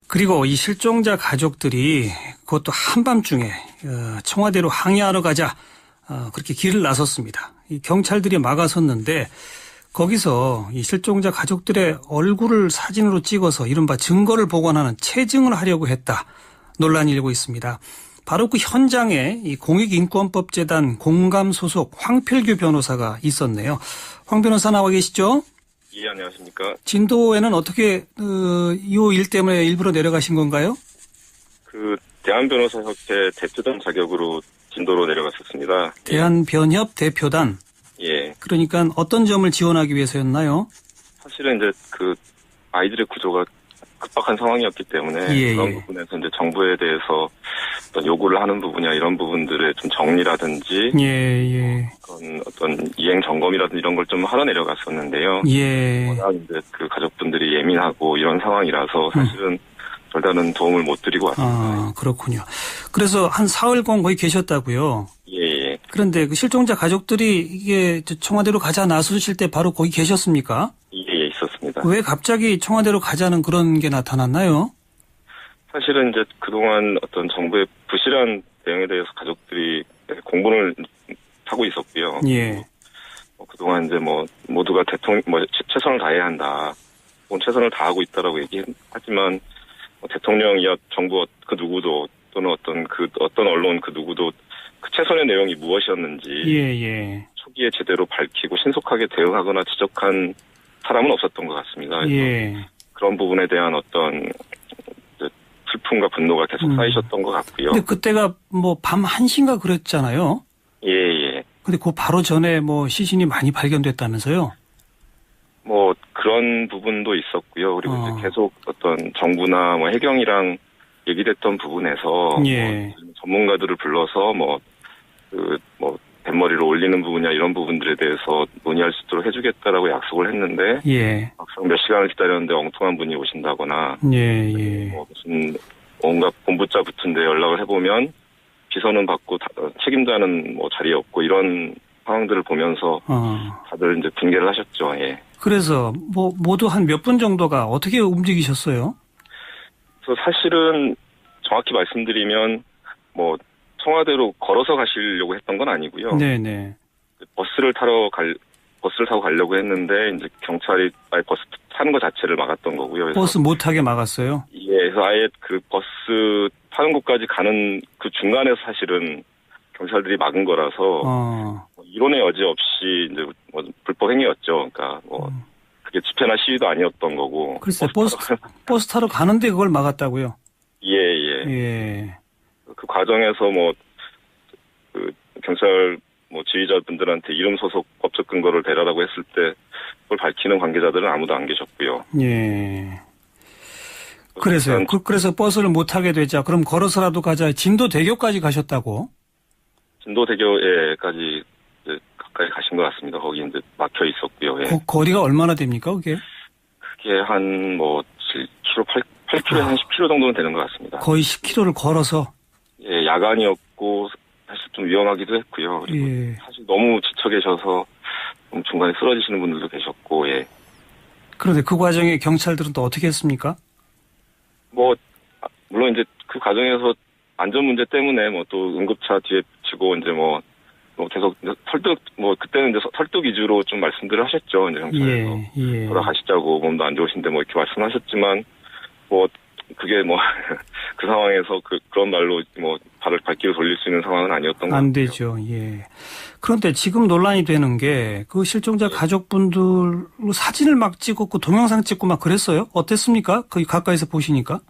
그리고 이 실종자 가족들이 그것도 한밤중에 청와대로 항의하러 가자 그렇게 길을 나섰습니다. 이 경찰들이 막아섰는데 거기서 이 실종자 가족들의 얼굴을 사진으로 찍어서 이른바 증거를 복원하는 체증을 하려고 했다. 논란이 일고 있습니다. 바로 그 현장에 이 공익인권법재단 공감 소속 황필규 변호사가 있었네요. 황 변호사 나와 계시죠? 예, 안녕하십니까. 진도에는 어떻게 이 일 때문에 일부러 내려가신 건가요? 대한변호사협회 대표단 자격으로 진도로 내려갔었습니다. 대한변협 대표단. 예. 그러니까 어떤 점을 지원하기 위해서였나요? 사실은 이제 아이들의 구조가 급박한 상황이었기 때문에 그런 부분에서 이제 정부에 대해서 어떤 요구를 하는 부분이나 이런 부분들의 좀 정리라든지 그런 어떤 이행 점검이라든지 이런 걸 좀 하러 내려갔었는데요. 워낙 이제 가족분들이 예민하고 이런 상황이라서 사실은 별다른 도움을 못 드리고 왔습니다. 아, 그렇군요. 그래서 한 사흘간 거기 계셨다고요? 예. 그런데 그 실종자 가족들이 이게 청와대로 가자 나서실 때 바로 거기 계셨습니까? 예, 있었습니다. 왜 갑자기 청와대로 가자는 그런 게 나타났나요? 사실은 이제 그동안 어떤 정부의 부실한 대응에 대해서 가족들이 공분을 하고 있었고요. 예. 그동안 이제 모두가 최선을 다해야 한다. 최선을 다하고 있다라고 얘기하지만 대통령이야 정부 그 누구도 또는 어떤 언론 그 누구도 그 최선의 내용이 무엇이었는지 초기에 제대로 밝히고 신속하게 대응하거나 지적한 사람은 없었던 것 같습니다. 그런 부분에 대한 어떤 슬픔과 분노가 계속 쌓이셨던 것 같고요. 근데 그때가 밤 1시인가 그랬잖아요. 예. 근데 그 바로 전에 시신이 많이 발견됐다면서요? 그런 부분도 있었고요. 그리고 이제 계속 어떤 정부나 해경이랑 얘기됐던 부분에서 전문가들을 불러서 뱃머리를 올리는 부분이나 이런 부분들에 대해서 논의할 수 있도록 해주겠다라고 약속을 했는데 막상 몇 시간을 기다렸는데 엉뚱한 분이 오신다거나 무슨 온갖 본부자 붙은데 연락을 해보면 비서는 받고 책임자는 자리에 없고 이런 상황들을 보면서 다들 이제 붕괴를 하셨죠. 예. 그래서 모두 한 몇 분 정도가 어떻게 움직이셨어요? 그래서 사실은 정확히 말씀드리면 청와대로 걸어서 가시려고 했던 건 아니고요. 네네. 버스를 타고 가려고 했는데 이제 경찰이 아예 버스 타는 것 자체를 막았던 거고요. 그래서 버스 못 타게 막았어요? 예, 그래서 아예 버스 타는 곳까지 가는 그 중간에서 사실은 경찰들이 막은 거라서 이론의 여지 없이 이제 불법 행위였죠. 그러니까 그게 집회나 시위도 아니었던 거고. 글쎄 버스 타러 가는데 그걸 막았다고요? 예. 그 과정에서 경찰 지휘자분들한테 이름 소속 법적 근거를 대라라고 했을 때 그걸 밝히는 관계자들은 아무도 안 계셨고요. 예. 그래서요. 그래서 버스를 못 타게 되자. 그럼 걸어서라도 가자. 진도대교까지 가셨다고? 진도대교에까지 가까이 가신 것 같습니다. 거기 이제 막혀 있었고요. 예. 거리가 얼마나 됩니까, 그게? 그게 한 7km, 8km에서 10km 정도는 되는 것 같습니다. 거의 10km를 걸어서? 예, 야간이었고 사실 좀 위험하기도 했고요. 그리고 사실 너무 지쳐 계셔서 중간에 쓰러지시는 분들도 계셨고, 예. 그런데 그 과정에 경찰들은 또 어떻게 했습니까? 물론 이제 그 과정에서 안전 문제 때문에 또 응급차 뒤에 붙이고 이제 계속 설득 그때는 이제 설득 위주로 좀 말씀들을 하셨죠. 이제 경찰에서 돌아가시자고 몸도 안 좋으신데 이렇게 말씀하셨지만 그게 그 상황에서 그런 말로 발을 발길을 돌릴 수 있는 상황은 아니었던 것 같아요. 안 되죠. 예. 그런데 지금 논란이 되는 게 그 실종자 가족분들 사진을 막 찍었고 동영상 찍고 막 그랬어요? 어땠습니까? 거기 가까이서 보시니까?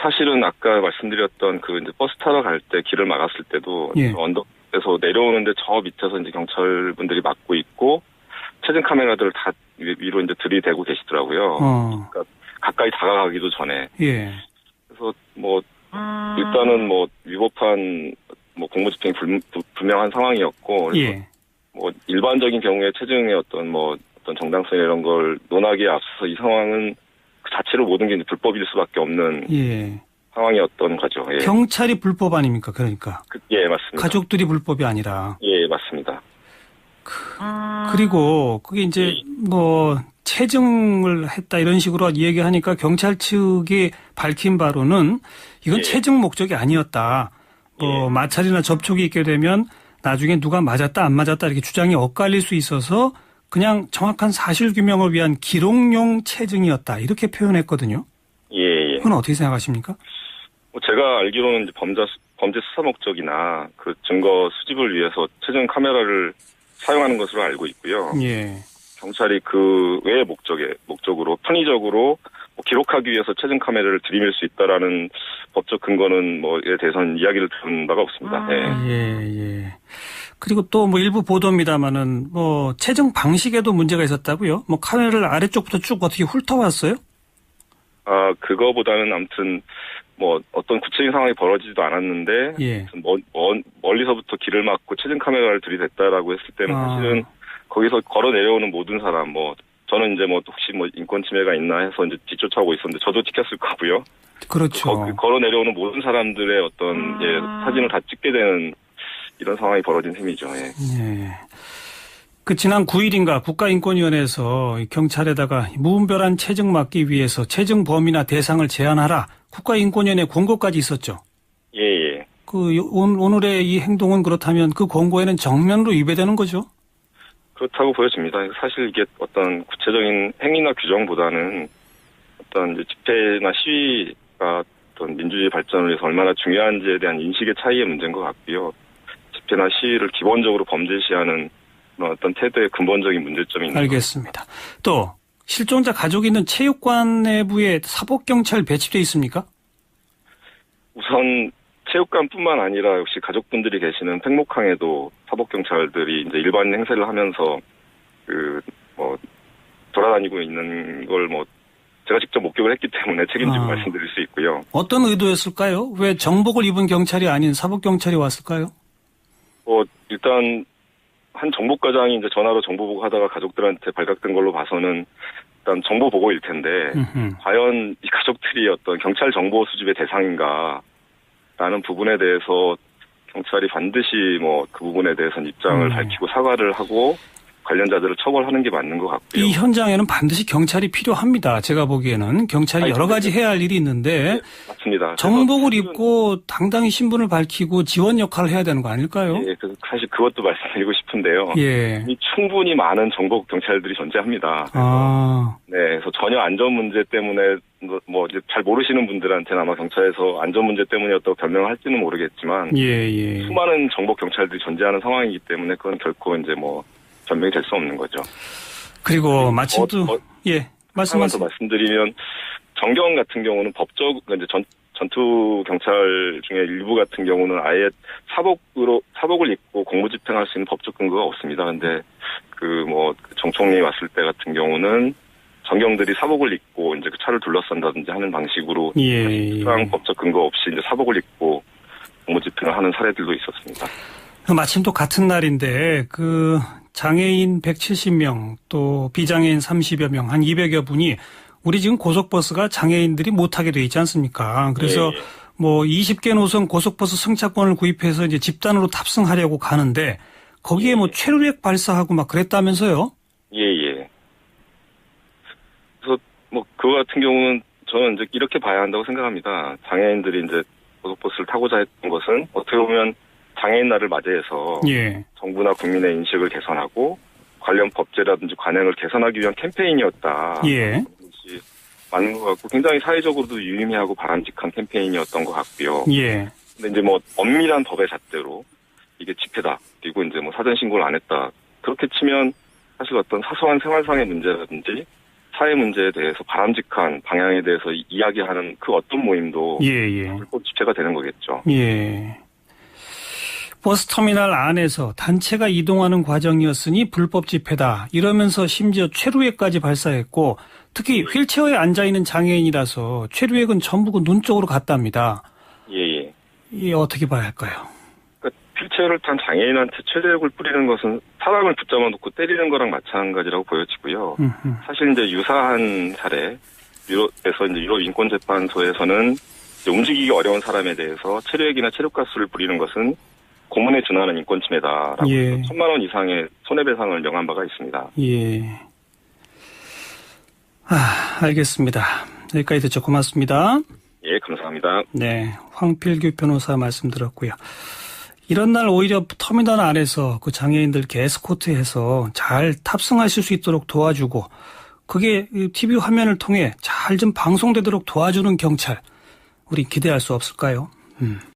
사실은 아까 말씀드렸던 이제 버스 타러 갈 때 길을 막았을 때도 언덕에서 내려오는데 저 밑에서 이제 경찰분들이 막고 있고 체증 카메라들을 다 위로 이제 들이대고 계시더라고요. 그러니까 가까이 다가가기도 전에. 그래서 일단은 위법한 공무집행이 분명한 상황이었고. 일반적인 경우에 체증의 어떤 정당성 이런 걸 논하기에 앞서서 이 상황은 그 자체로 모든 게 불법일 수밖에 없는 상황이었던 거죠. 예. 경찰이 불법 아닙니까? 그러니까. 예, 맞습니다. 가족들이 불법이 아니라. 예, 맞습니다. 그리고 그게 이제 체증을 했다 이런 식으로 얘기하니까 경찰 측이 밝힌 바로는 이건 예. 체증 목적이 아니었다. 뭐 예. 마찰이나 접촉이 있게 되면 나중에 누가 맞았다 안 맞았다 이렇게 주장이 엇갈릴 수 있어서 그냥 정확한 사실 규명을 위한 기록용 체증이었다 이렇게 표현했거든요. 예. 그건 어떻게 생각하십니까? 뭐 제가 알기로는 이제 범죄 수사 목적이나 그 증거 수집을 위해서 체증 카메라를 사용하는 것으로 알고 있고요. 예. 경찰이 그 외의 목적으로 편의적으로 뭐 기록하기 위해서 체증 카메라를 들이밀 수 있다라는 법적 근거는 뭐에 대해서는 이야기를 들은 바가 없습니다. 네. 예. 그리고 또 뭐 일부 보도입니다만은 뭐 체증 방식에도 문제가 있었다고요? 뭐 카메라를 아래쪽부터 쭉 어떻게 훑어왔어요? 그거보다는 아무튼 뭐 어떤 구체적인 상황이 벌어지지도 않았는데 예. 멀리서부터 길을 막고 체증 카메라를 들이댔다라고 했을 때는 사실은 거기서 걸어 내려오는 모든 사람 뭐 저는 이제 뭐 혹시 뭐 인권 침해가 있나 해서 이제 뒤쫓아오고 있었는데 저도 찍혔을 거고요. 그렇죠. 걸어 내려오는 모든 사람들의 어떤 사진을 다 찍게 되는 이런 상황이 벌어진 셈이죠. 예. 예. 그 지난 9일인가 국가인권위원회에서 경찰에다가 무분별한 체증 막기 위해서 체증 범위나 대상을 제한하라 국가인권위원회 권고까지 있었죠. 예. 그 오늘의 이 행동은 그렇다면 그 권고에는 정면으로 위배되는 거죠. 그렇다고 보여집니다. 사실 이게 어떤 구체적인 행위나 규정보다는 어떤 이제 집회나 시위가 어떤 민주주의 발전을 위해서 얼마나 중요한지에 대한 인식의 차이의 문제인 것 같고요. 집회나 시위를 기본적으로 범죄시하는 어떤 태도의 근본적인 문제점이 있는 알겠습니다. 또 실종자 가족이 있는 체육관 내부에 사법경찰 배치돼 있습니까? 우선 체육관뿐만 아니라 역시 가족분들이 계시는 팽목항에도 사법경찰들이 이제 일반 행세를 하면서 돌아다니고 있는 걸 제가 직접 목격을 했기 때문에 책임지고 말씀드릴 수 있고요. 어떤 의도였을까요? 왜 정복을 입은 경찰이 아닌 사법경찰이 왔을까요? 일단 한 정보과장이 이제 전화로 정보 보고하다가 가족들한테 발각된 걸로 봐서는 일단 정보 보고일 텐데 과연 이 가족들이 어떤 경찰 정보 수집의 대상인가? 라는 부분에 대해서 경찰이 반드시 그 부분에 대해서는 입장을 밝히고 사과를 하고 관련자들을 처벌하는 게 맞는 것 같고요. 이 현장에는 반드시 경찰이 필요합니다. 제가 보기에는 경찰이 여러 가지 해야 할 일이 있는데 네, 맞습니다. 정복을 입고 당당히 신분을 밝히고 지원 역할을 해야 되는 거 아닐까요? 예, 그래서 사실 그것도 말씀드리고 싶은데요. 예. 충분히 많은 정복 경찰들이 존재합니다. 네, 그래서 전혀 안전 문제 때문에 이제 잘 모르시는 분들한테는 아마 경찰에서 안전 문제 때문이었다고 변명을 할지는 모르겠지만 수많은 정복 경찰들이 존재하는 상황이기 때문에 그건 결코 이제 변명이 될 수 없는 거죠. 그리고 마침 또 말씀하세요. 더 말씀드리면 정경 같은 경우는 이제 전투 경찰 중에 일부 같은 경우는 아예 사복을 입고 공무집행할 수 있는 법적 근거가 없습니다. 근데 정 총리 왔을 때 같은 경우는 정경들이 사복을 입고 이제 그 차를 둘러싼다든지 하는 방식으로 특별한 법적 근거 없이 이제 사복을 입고 공무집행을 하는 사례들도 있었습니다. 마침 또 같은 날인데 장애인 170명 또 비장애인 30여 명 한 200여 분이 우리 지금 고속버스가 장애인들이 못 타게 돼 있지 않습니까? 그래서 20개 노선 고속버스 승차권을 구입해서 이제 집단으로 탑승하려고 가는데 거기에 최루액 발사하고 막 그랬다면서요? 예. 그래서 그거 같은 경우는 저는 이제 이렇게 봐야 한다고 생각합니다. 장애인들이 이제 고속버스를 타고자 했던 것은 어떻게 보면 장애인 날을 맞이해서 정부나 국민의 인식을 개선하고 관련 법제라든지 관행을 개선하기 위한 캠페인이었다. 것이 맞는 것 같고 굉장히 사회적으로도 유의미하고 바람직한 캠페인이었던 것 같고요. 근데 이제 엄밀한 법의 잣대로 이게 집회다. 그리고 이제 사전 신고를 안 했다. 그렇게 치면 사실 어떤 사소한 생활상의 문제라든지 사회 문제에 대해서 바람직한 방향에 대해서 이야기하는 그 어떤 모임도 불법 집회가 되는 거겠죠. 버스터미널 안에서 단체가 이동하는 과정이었으니 불법 집회다. 이러면서 심지어 최루액까지 발사했고 특히 휠체어에 앉아있는 장애인이라서 최루액은 전부 눈 쪽으로 갔답니다. 이게 어떻게 봐야 할까요? 그러니까 휠체어를 탄 장애인한테 최루액을 뿌리는 것은 사람을 붙잡아 놓고 때리는 거랑 마찬가지라고 보여지고요. 사실 이제 유사한 사례, 유럽에서 이제 유럽 인권재판소에서는 움직이기 어려운 사람에 대해서 체류액이나 체류가스를 뿌리는 것은 고문에 준하는 인권 침해다라고 1,000만 원 이상의 손해배상을 명한 바가 있습니다. 알겠습니다. 여기까지 듣죠. 고맙습니다. 예, 감사합니다. 네, 황필규 변호사 말씀 들었고요. 이런 날 오히려 터미널 안에서 그 장애인들께 에스코트해서 잘 탑승하실 수 있도록 도와주고 그게 TV 화면을 통해 잘 좀 방송되도록 도와주는 경찰 우리 기대할 수 없을까요?